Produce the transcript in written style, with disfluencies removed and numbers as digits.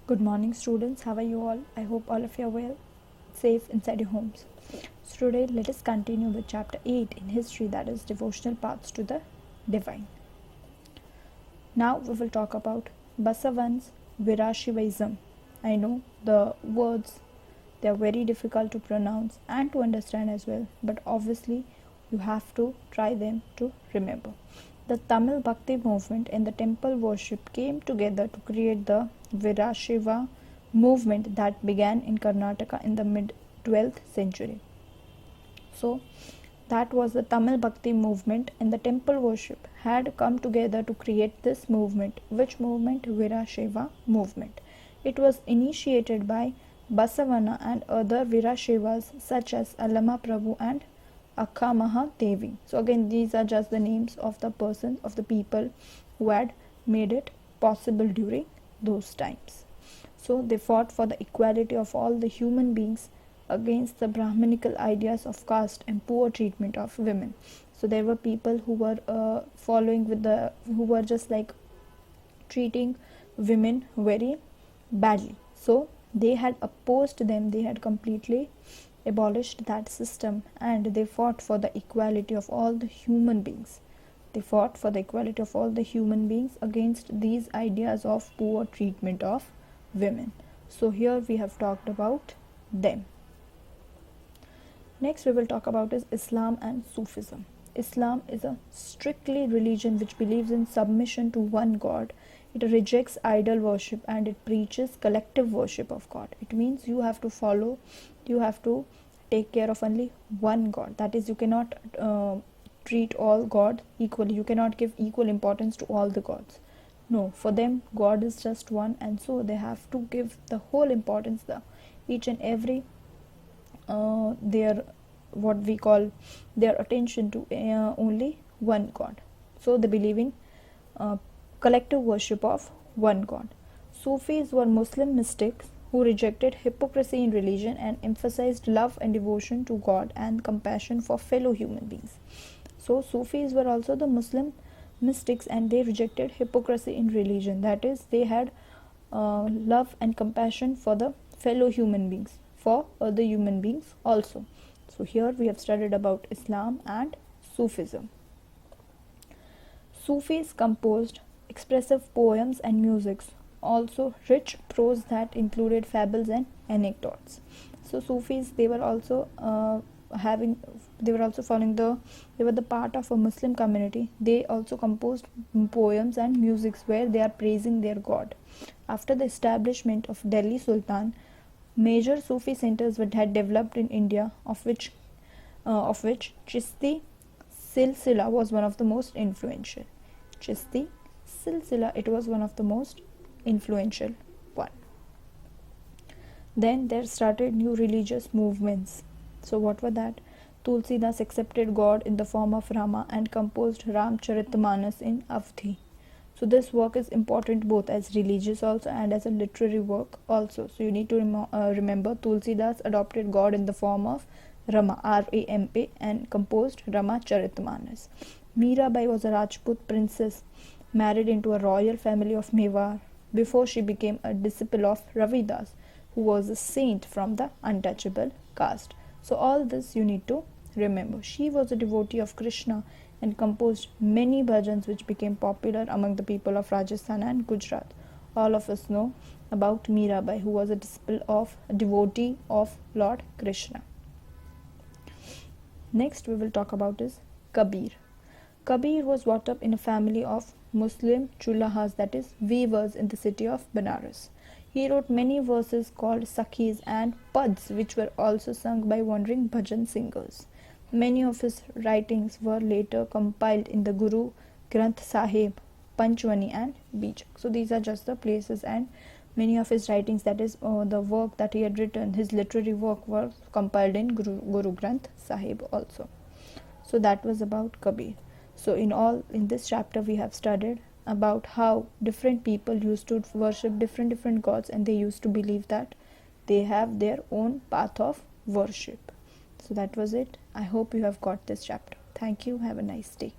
Good morning, students. How are you all? I hope all of you are well, safe inside your homes. So, today let us continue with chapter 8 in history, that is devotional paths to the divine. Now we will talk about Basavan's Virashaivism. I know the words, they are very difficult to pronounce and to understand as well, but obviously you have to try them to remember. The Tamil Bhakti movement and the temple worship came together to create the Virashaiva movement that began in Karnataka in the mid 12th century. So, that was the Tamil Bhakti movement, and the temple worship had come together to create this movement. Which movement? Virashaiva movement. It was initiated by Basavana and other Virashaivas such as Allama Prabhu and Akkamaha Devi. So again, these are just the names of the persons, of the people who had made it possible during those times. So they fought for the equality of all the human beings against the Brahminical ideas of caste and poor treatment of women. So there were people who were who were just like treating women very badly. So they had opposed them, they had completely abolished that system, and they fought for the equality of all the human beings. They fought for the equality of all the human beings against these ideas of poor treatment of women. So here we have talked about them. Next we will talk about is Islam and Sufism. Islam is a strictly religion which believes in submission to one God. It rejects idol worship and it preaches collective worship of God. It means you have to take care of only one God. That is, you cannot treat all God equally. You cannot give equal importance to all the gods. No, for them God is just one, and so they have to give the whole importance, each and every their what we call their attention to only one God. So they believe in collective worship of one God. Sufis were Muslim mystics who rejected hypocrisy in religion and emphasized love and devotion to God and compassion for fellow human beings. So Sufis were also the Muslim mystics, and they rejected hypocrisy in religion. That is, they had love and compassion for the fellow human beings, for other human beings also. So here we have studied about Islam and Sufism. Sufis composed expressive poems and musics, also rich prose that included fables and anecdotes. So Sufis, they were also they were the part of a Muslim community. They also composed poems and musics where they are praising their God. After the establishment of Delhi Sultan, major Sufi centers had developed in India, of which Chishti Silsila was one of the most influential. Chishti Silsila, it was one of the most influential one. Then there started new religious movements. So what were that? Tulsidas accepted God in the form of Rama and composed Ramcharitmanas in Avadhi. So this work is important both as religious also and as a literary work also. So you need to remember Tulsidas adopted God in the form of Rama, R-A-M-A, and composed Ramacharitmanas. Mirabai was a Rajput princess married into a royal family of Mewar before she became a disciple of Ravidas, who was a saint from the untouchable caste. So all this you need to remember. She was a devotee of Krishna and composed many bhajans which became popular among the people of Rajasthan and Gujarat. All of us know about Mirabai, who was a devotee of Lord Krishna. Next we will talk about is Kabir. Kabir was brought up in a family of Muslim chulahas, that is weavers, in the city of Benares. He wrote many verses called Sakhis and Pads, which were also sung by wandering bhajan singers. Many of his writings were later compiled in the Guru Granth Sahib, Panchwani and Bijak. So these are just the places, and many of his writings, that is the work that he had written, his literary work, were compiled in Guru Granth Sahib also. So that was about Kabir. So in this chapter we have studied about how different people used to worship different gods, and they used to believe that they have their own path of worship. So that was it. I hope you have got this chapter. Thank you. Have a nice day.